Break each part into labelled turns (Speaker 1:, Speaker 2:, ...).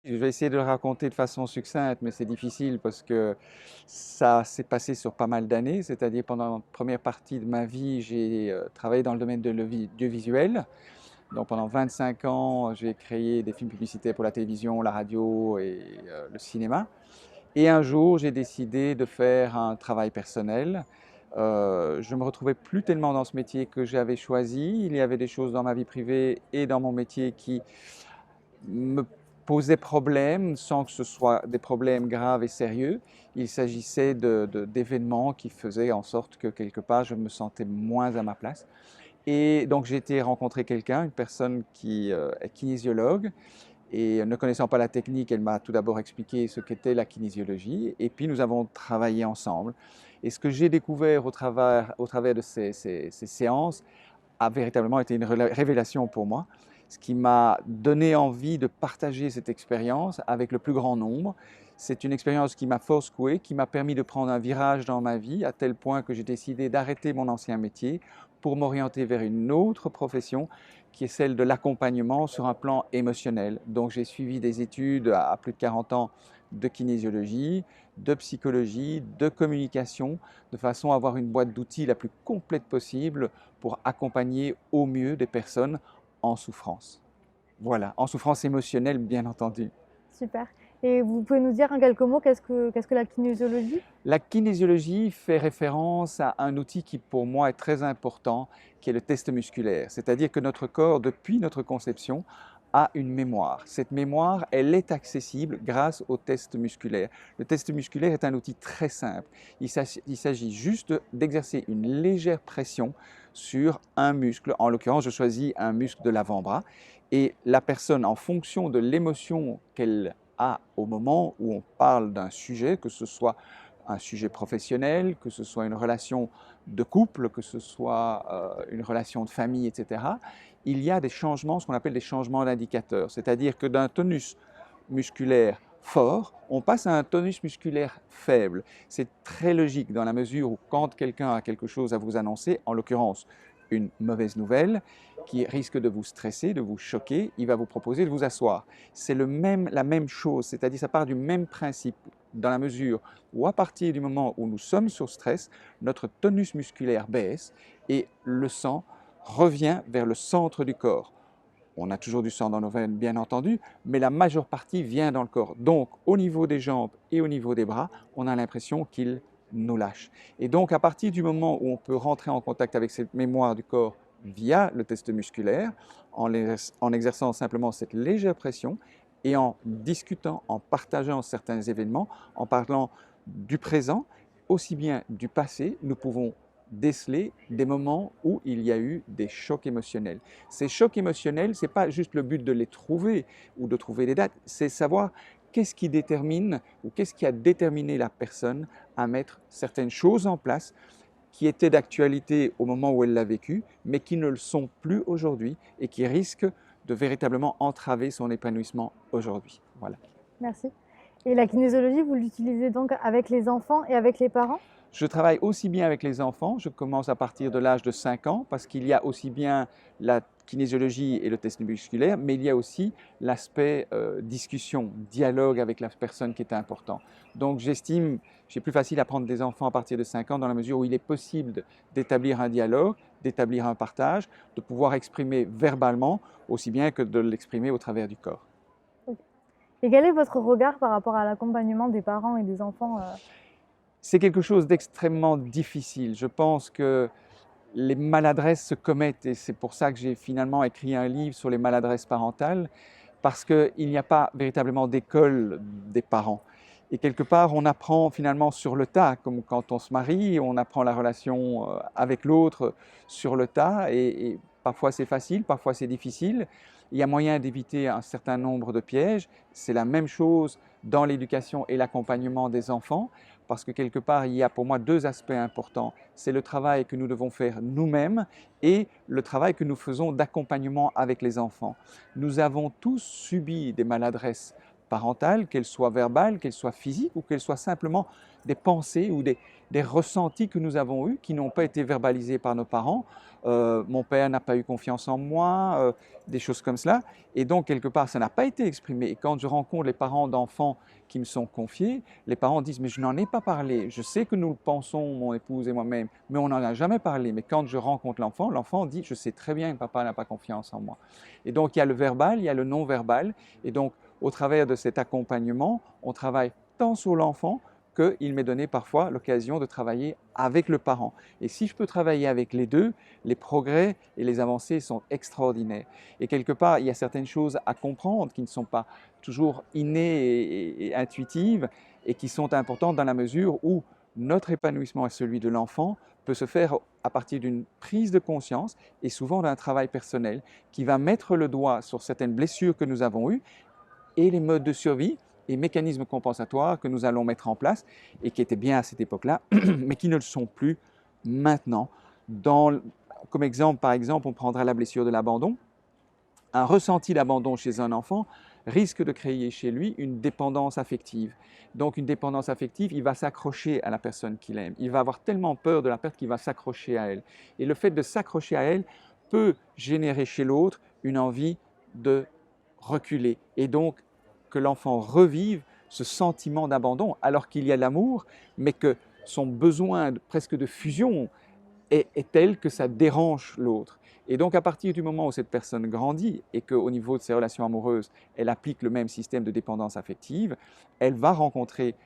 Speaker 1: Je vais essayer de le raconter de façon succincte, mais c'est difficile parce que ça s'est passé sur pas mal d'années. C'est-à-dire pendant la première partie de ma vie, j'ai travaillé dans le domaine de l'audiovisuel. Donc pendant 25 ans, j'ai créé des films publicitaires pour la télévision, la radio et le cinéma. Et un jour, j'ai décidé de faire un travail personnel. Je me retrouvais plus tellement dans ce métier que j'avais choisi. Il y avait des choses dans ma vie privée et dans mon métier qui me posaient problème sans que ce soit des problèmes graves et sérieux. Il s'agissait d'événements qui faisaient en sorte que quelque part je me sentais moins à ma place. Et donc j'ai été rencontrer quelqu'un, une personne qui est kinésiologue, et ne connaissant pas la technique, elle m'a tout d'abord expliqué ce qu'était la kinésiologie, et puis nous avons travaillé ensemble. Et ce que j'ai découvert au travers de ces séances a véritablement été une révélation pour moi, ce qui m'a donné envie de partager cette expérience avec le plus grand nombre. C'est une expérience qui m'a fort secoué, qui m'a permis de prendre un virage dans ma vie, à tel point que j'ai décidé d'arrêter mon ancien métier pour m'orienter vers une autre profession qui est celle de l'accompagnement sur un plan émotionnel. Donc j'ai suivi des études à plus de 40 ans de kinésiologie, de psychologie, de communication, de façon à avoir une boîte d'outils la plus complète possible pour accompagner au mieux des personnes en souffrance. Voilà, en souffrance émotionnelle, bien entendu.
Speaker 2: Super. Et vous pouvez nous dire en quelques mots qu'est-ce que la kinésiologie?
Speaker 1: La kinésiologie fait référence à un outil qui pour moi est très important, qui est le test musculaire. C'est-à-dire que notre corps, depuis notre conception, a une mémoire. Cette mémoire, elle est accessible grâce au test musculaire. Le test musculaire est un outil très simple. Il s'agit juste d'exercer une légère pression sur un muscle. En l'occurrence, je choisis un muscle de l'avant-bras. Et la personne, en fonction de l'émotion qu'elle a au moment où on parle d'un sujet, que ce soit un sujet professionnel, que ce soit une relation de couple, que ce soit une relation de famille, etc., il y a des changements, ce qu'on appelle des changements d'indicateurs. C'est-à-dire que d'un tonus musculaire fort, on passe à un tonus musculaire faible. C'est très logique dans la mesure où quand quelqu'un a quelque chose à vous annoncer, en l'occurrence une mauvaise nouvelle qui risque de vous stresser, de vous choquer, il va vous proposer de vous asseoir. C'est la même chose, c'est-à-dire ça part du même principe dans la mesure où à partir du moment où nous sommes sur stress, notre tonus musculaire baisse et le sang revient vers le centre du corps. On a toujours du sang dans nos veines, bien entendu, mais la majeure partie vient dans le corps. Donc, au niveau des jambes et au niveau des bras, on a l'impression qu'il nous lâche. Et donc, à partir du moment où on peut rentrer en contact avec cette mémoire du corps via le test musculaire, en exerçant simplement cette légère pression et en discutant, en partageant certains événements, en parlant du présent, aussi bien du passé, nous pouvons déceler des moments où il y a eu des chocs émotionnels. Ces chocs émotionnels, ce n'est pas juste le but de les trouver ou de trouver des dates, c'est savoir qu'est-ce qui détermine ou qu'est-ce qui a déterminé la personne à mettre certaines choses en place qui étaient d'actualité au moment où elle l'a vécu, mais qui ne le sont plus aujourd'hui et qui risquent de véritablement entraver son épanouissement aujourd'hui. Voilà.
Speaker 2: Merci. Et la kinésiologie, vous l'utilisez donc avec les enfants et avec les parents?
Speaker 1: Je travaille aussi bien avec les enfants, je commence à partir de l'âge de 5 ans, parce qu'il y a aussi bien la kinésiologie et le test musculaire, mais il y a aussi l'aspect discussion, dialogue avec la personne qui est important. Donc j'estime, c'est plus facile à prendre des enfants à partir de 5 ans dans la mesure où il est possible d'établir un dialogue, d'établir un partage, de pouvoir exprimer verbalement aussi bien que de l'exprimer au travers du corps.
Speaker 2: Et quel est votre regard par rapport à l'accompagnement des parents et des enfants?
Speaker 1: C'est quelque chose d'extrêmement difficile. Je pense que les maladresses se commettent et c'est pour ça que j'ai finalement écrit un livre sur les maladresses parentales, parce qu'il n'y a pas véritablement d'école des parents. Et quelque part, on apprend finalement sur le tas, comme quand on se marie, on apprend la relation avec l'autre sur le tas, et parfois c'est facile, parfois c'est difficile. Il y a moyen d'éviter un certain nombre de pièges. C'est la même chose dans l'éducation et l'accompagnement des enfants, parce que quelque part, il y a pour moi deux aspects importants. C'est le travail que nous devons faire nous-mêmes et le travail que nous faisons d'accompagnement avec les enfants. Nous avons tous subi des maladresses parentales, qu'elles soient verbales, qu'elles soient physiques ou qu'elles soient simplement des pensées ou des ressentis que nous avons eus qui n'ont pas été verbalisés par nos parents. Mon père n'a pas eu confiance en moi, des choses comme cela. Et donc, quelque part, ça n'a pas été exprimé. Et quand je rencontre les parents d'enfants qui me sont confiés, les parents disent, mais je n'en ai pas parlé. Je sais que nous le pensons, mon épouse et moi-même, mais on n'en a jamais parlé. Mais quand je rencontre l'enfant, l'enfant dit, je sais très bien que papa n'a pas confiance en moi. Et donc, il y a le verbal, il y a le non-verbal. Et donc, au travers de cet accompagnement, on travaille tant sur l'enfant qu'il m'est donné parfois l'occasion de travailler avec le parent. Et si je peux travailler avec les deux, les progrès et les avancées sont extraordinaires. Et quelque part, il y a certaines choses à comprendre qui ne sont pas toujours innées et intuitives et qui sont importantes dans la mesure où notre épanouissement et celui de l'enfant peut se faire à partir d'une prise de conscience et souvent d'un travail personnel qui va mettre le doigt sur certaines blessures que nous avons eues et les modes de survie et mécanismes compensatoires que nous allons mettre en place et qui étaient bien à cette époque-là, mais qui ne le sont plus maintenant. Comme exemple, par exemple, on prendra la blessure de l'abandon. Un ressenti d'abandon chez un enfant risque de créer chez lui une dépendance affective. Donc une dépendance affective, il va s'accrocher à la personne qu'il aime. Il va avoir tellement peur de la perte qu'il va s'accrocher à elle. Et le fait de s'accrocher à elle peut générer chez l'autre une envie de reculer. Et donc que l'enfant revive ce sentiment d'abandon alors qu'il y a l'amour, mais que son besoin presque de fusion est tel que ça dérange l'autre. Et donc à partir du moment où cette personne grandit et qu'au niveau de ses relations amoureuses, elle applique le même système de dépendance affective, elle va rencontrer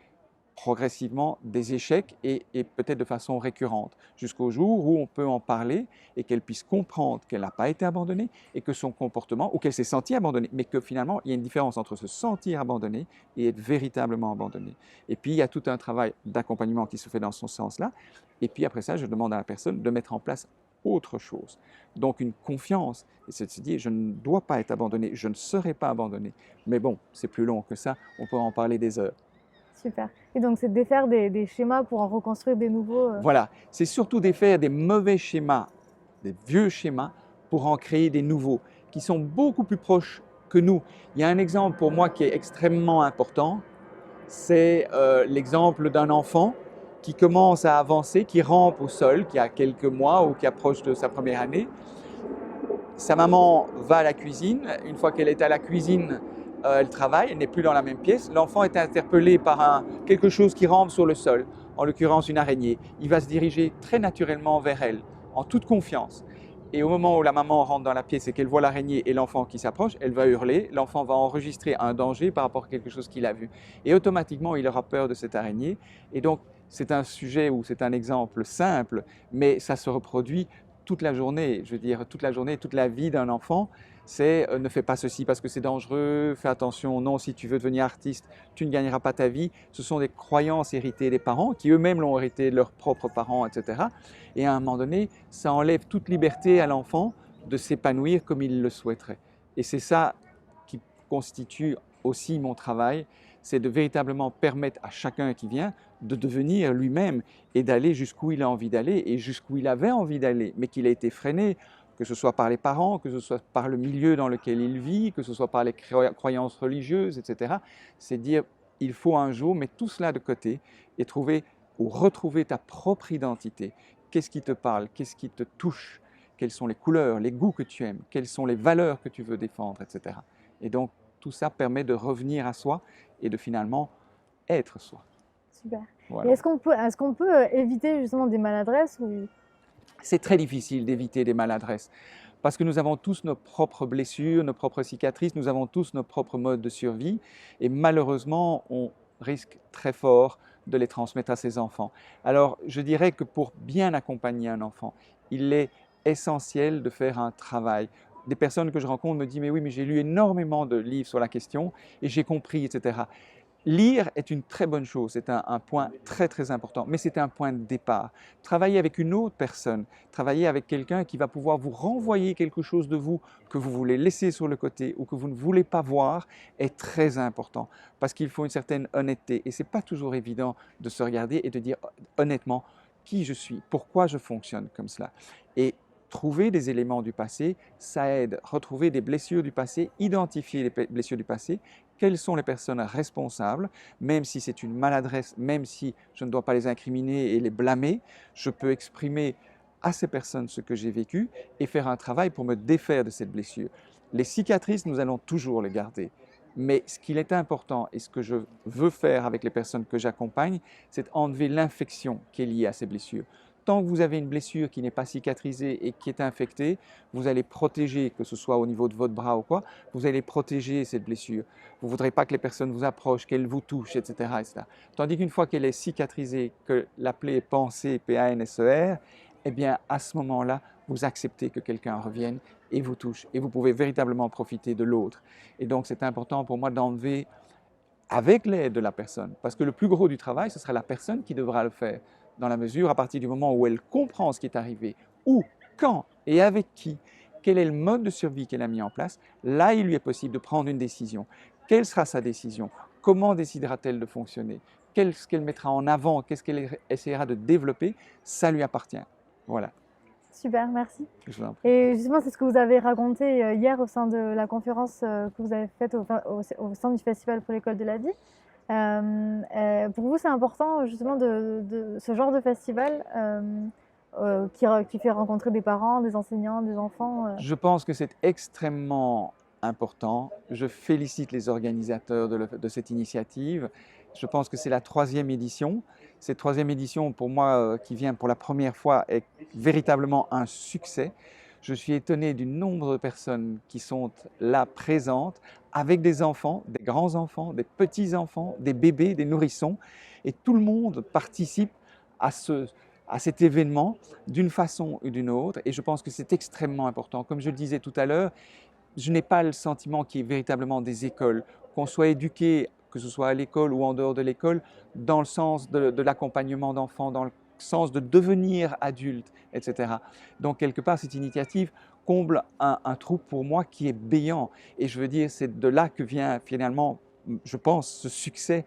Speaker 1: progressivement des échecs et peut-être de façon récurrente, jusqu'au jour où on peut en parler et qu'elle puisse comprendre qu'elle n'a pas été abandonnée et que son comportement, ou qu'elle s'est sentie abandonnée, mais que finalement, il y a une différence entre se sentir abandonné et être véritablement abandonné. Et puis, il y a tout un travail d'accompagnement qui se fait dans ce sens-là. Et puis après ça, je demande à la personne de mettre en place autre chose. Donc une confiance, et c'est de se dire, je ne dois pas être abandonné, je ne serai pas abandonné. Mais bon, c'est plus long que ça, on peut en parler des heures.
Speaker 2: Super. Et donc, c'est de défaire des schémas pour en reconstruire des nouveaux.
Speaker 1: Voilà, c'est surtout défaire des mauvais schémas, des vieux schémas, pour en créer des nouveaux, qui sont beaucoup plus proches que nous. Il y a un exemple pour moi qui est extrêmement important, c'est l'exemple d'un enfant qui commence à avancer, qui rampe au sol, qui a quelques mois ou qui approche de sa première année. Sa maman va à la cuisine. Une fois qu'elle est à la cuisine, elle travaille, elle n'est plus dans la même pièce. L'enfant est interpellé par quelque chose qui rampe sur le sol, en l'occurrence une araignée. Il va se diriger très naturellement vers elle, en toute confiance. Et au moment où la maman rentre dans la pièce et qu'elle voit l'araignée et l'enfant qui s'approche, elle va hurler. L'enfant va enregistrer un danger par rapport à quelque chose qu'il a vu. Et automatiquement, il aura peur de cette araignée. Et donc, c'est un sujet ou c'est un exemple simple, mais ça se reproduit toute la journée, je veux dire toute la journée, toute la vie d'un enfant, c'est ne fais pas ceci parce que c'est dangereux, fais attention, non, si tu veux devenir artiste, tu ne gagneras pas ta vie. Ce sont des croyances héritées des parents qui eux-mêmes l'ont hérité de leurs propres parents, etc. Et à un moment donné, ça enlève toute liberté à l'enfant de s'épanouir comme il le souhaiterait. Et c'est ça qui constitue aussi mon travail, c'est de véritablement permettre à chacun qui vient de devenir lui-même et d'aller jusqu'où il a envie d'aller et jusqu'où il avait envie d'aller, mais qu'il a été freiné, que ce soit par les parents, que ce soit par le milieu dans lequel il vit, que ce soit par les croyances religieuses, etc. C'est dire, il faut un jour mettre tout cela de côté et trouver ou retrouver ta propre identité. Qu'est-ce qui te parle? Qu'est-ce qui te touche? Quelles sont les couleurs, les goûts que tu aimes? Quelles sont les valeurs que tu veux défendre, etc. Et donc, tout ça permet de revenir à soi et de finalement être soi.
Speaker 2: Super.
Speaker 1: Voilà.
Speaker 2: Et est-ce qu'on peut éviter justement des maladresses ou...
Speaker 1: C'est très difficile d'éviter des maladresses parce que nous avons tous nos propres blessures, nos propres cicatrices, nous avons tous nos propres modes de survie et malheureusement, on risque très fort de les transmettre à ses enfants. Alors, je dirais que pour bien accompagner un enfant, il est essentiel de faire un travail. Des personnes que je rencontre me disent « mais oui, mais j'ai lu énormément de livres sur la question et j'ai compris, etc. » Lire est une très bonne chose, c'est un point très très important, mais c'est un point de départ. Travailler avec une autre personne, travailler avec quelqu'un qui va pouvoir vous renvoyer quelque chose de vous que vous voulez laisser sur le côté ou que vous ne voulez pas voir est très important parce qu'il faut une certaine honnêteté et ce n'est pas toujours évident de se regarder et de dire honnêtement qui je suis, pourquoi je fonctionne comme cela. Et trouver des éléments du passé, ça aide à retrouver des blessures du passé, identifier les blessures du passé, quelles sont les personnes responsables, même si c'est une maladresse, même si je ne dois pas les incriminer et les blâmer, je peux exprimer à ces personnes ce que j'ai vécu et faire un travail pour me défaire de cette blessure. Les cicatrices, nous allons toujours les garder. Mais ce qu'il est important et ce que je veux faire avec les personnes que j'accompagne, c'est enlever l'infection qui est liée à ces blessures. Tant que vous avez une blessure qui n'est pas cicatrisée et qui est infectée, vous allez protéger, que ce soit au niveau de votre bras ou quoi, vous allez protéger cette blessure. Vous ne voudrez pas que les personnes vous approchent, qu'elles vous touchent, etc., etc. Tandis qu'une fois qu'elle est cicatrisée, que la plaie est pansée, P-A-N-S-E-R, eh bien, à ce moment-là, vous acceptez que quelqu'un revienne et vous touche. Et vous pouvez véritablement profiter de l'autre. Et donc, c'est important pour moi d'enlever avec l'aide de la personne. Parce que le plus gros du travail, ce sera la personne qui devra le faire. Dans la mesure, à partir du moment où elle comprend ce qui est arrivé, où, quand et avec qui, quel est le mode de survie qu'elle a mis en place, là, il lui est possible de prendre une décision. Quelle sera sa décision? Comment décidera-t-elle de fonctionner? Qu'est-ce qu'elle mettra en avant? Qu'est-ce qu'elle essaiera de développer? Ça lui appartient. Voilà.
Speaker 2: Super, merci.
Speaker 1: Je vous en prie.
Speaker 2: Et justement, c'est ce que vous avez raconté hier au sein de la conférence que vous avez faite au sein du Festival pour l'école de la vie. Pour vous, c'est important justement de ce genre de festival qui fait rencontrer des parents, des enseignants, des enfants.
Speaker 1: Je pense que c'est extrêmement important. Je félicite les organisateurs de cette initiative. Je pense que c'est la 3e édition. Cette 3e édition, pour moi, qui vient pour la première fois, est véritablement un succès. Je suis étonné du nombre de personnes qui sont là présentes, avec des enfants, des grands-enfants, des petits-enfants, des bébés, des nourrissons. Et tout le monde participe à cet événement d'une façon ou d'une autre. Et je pense que c'est extrêmement important. Comme je le disais tout à l'heure, je n'ai pas le sentiment qu'il y ait véritablement des écoles, qu'on soit éduqué, que ce soit à l'école ou en dehors de l'école, dans le sens de l'accompagnement d'enfants, dans le sens de devenir adulte, etc. Donc, quelque part, cette initiative comble un trou pour moi qui est béant. Et je veux dire, c'est de là que vient finalement, je pense, ce succès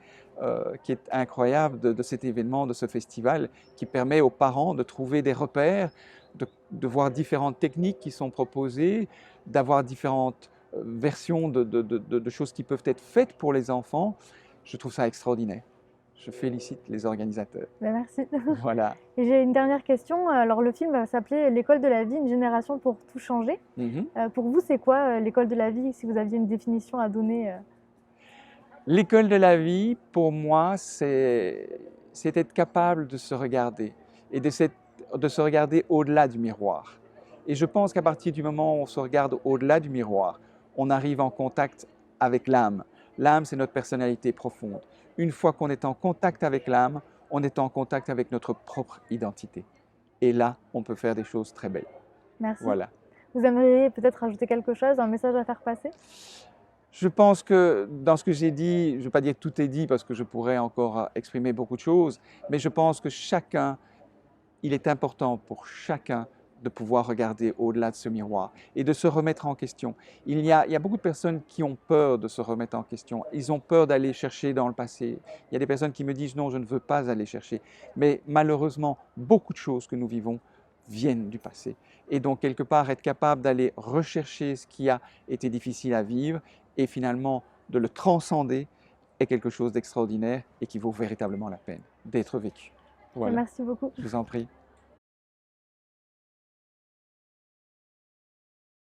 Speaker 1: qui est incroyable de cet événement, de ce festival, qui permet aux parents de trouver des repères, de voir différentes techniques qui sont proposées, d'avoir différentes versions de choses qui peuvent être faites pour les enfants. Je trouve ça extraordinaire. Je félicite les organisateurs.
Speaker 2: Ben, merci.
Speaker 1: Voilà.
Speaker 2: Et j'ai une dernière question. Alors, le film va s'appeler L'école de la vie, une génération pour tout changer. Pour vous, c'est quoi l'école de la vie, si vous aviez une définition à donner?
Speaker 1: L'école de la vie, pour moi, c'est être capable de se regarder et de se regarder au-delà du miroir. Et je pense qu'à partir du moment où on se regarde au-delà du miroir, on arrive en contact avec l'âme. L'âme, c'est notre personnalité profonde. Une fois qu'on est en contact avec l'âme, on est en contact avec notre propre identité. Et là, on peut faire des choses très belles.
Speaker 2: Merci.
Speaker 1: Voilà.
Speaker 2: Vous aimeriez peut-être rajouter quelque chose, un message à faire passer?
Speaker 1: Je pense que dans ce que j'ai dit, je ne vais pas dire que tout est dit parce que je pourrais encore exprimer beaucoup de choses, mais je pense que il est important pour chacun de pouvoir regarder au-delà de ce miroir et de se remettre en question. Il y a beaucoup de personnes qui ont peur de se remettre en question. Ils ont peur d'aller chercher dans le passé. Il y a des personnes qui me disent non, je ne veux pas aller chercher. Mais malheureusement, beaucoup de choses que nous vivons viennent du passé. Et donc, quelque part, être capable d'aller rechercher ce qui a été difficile à vivre et finalement de le transcender est quelque chose d'extraordinaire et qui vaut véritablement la peine d'être vécu. Voilà.
Speaker 2: Merci beaucoup.
Speaker 1: Je vous en prie.